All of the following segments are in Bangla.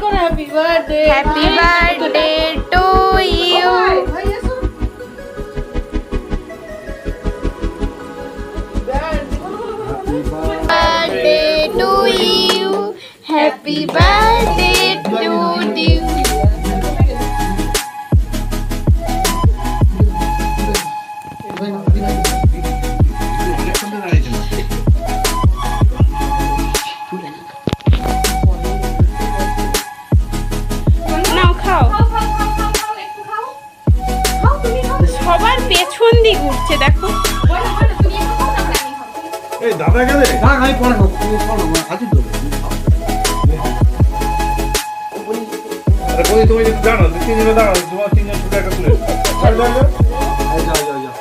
Happy birthday to you. Birthday to you. Happy birthday to you. সবার পেছন দিক উঠছে দেখো। এই দাদা গেলে না আমি পড়ে না তুমি পড়ো না আজি তো আরে বলি তুমি যদি জানো তিনজনে দাঁড়াও তোমার তিনজন ছুটে একটা তুলে যাও যাও যাও এই যাও যাও যাও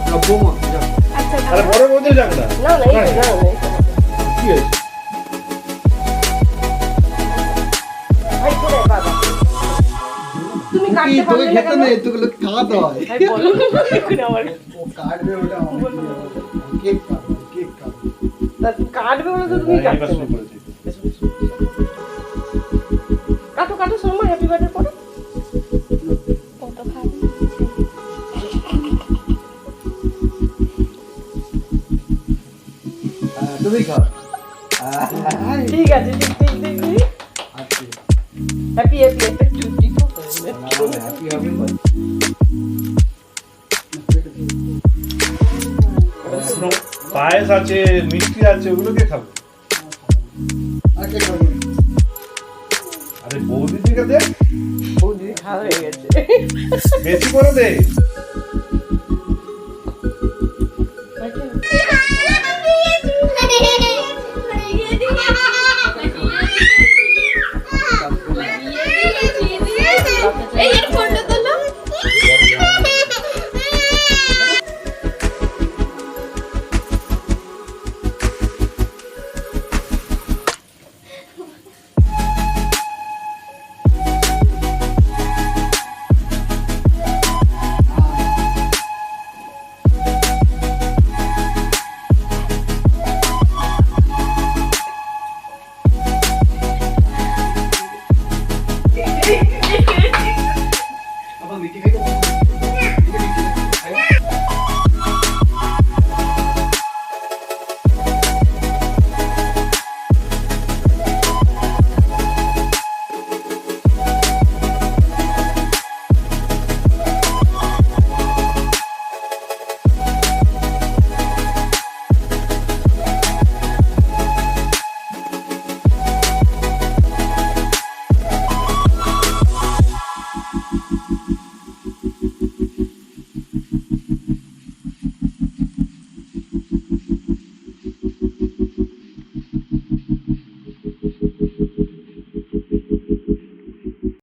যাও বোমা যাও আচ্ছা আরে বড় বলতে যাবে না না না এই না কি আছে ভাই করে বাবা তুমি কি কাটতে তোকে পারবে না খেতে কেন? নেই তোকে লোক খাওয়াতে হয় ভাই বলো এখন আমার ও কাটবে ওটা কেক কাটবে কেক কাটবে কাটবে বলে তো তুমি এবার কাটতে শুরু না। করেছি কাটো কাটো সোমা হ্যাপি বার্থডে করো কত খাবে তুমি খাও ঠিক আছে ঠিক ঠিক ঠিক হ্যাপি হ্যাপি একটা ছুটি তো হ্যাপি হ্যাপি পায়েস আছে মিষ্টি আছে ওগুলো কে খাবে আরে খাবো আরে বৌদি দিকে দে বৌদি খাওয়া হয়ে গেছে বেশি করে দে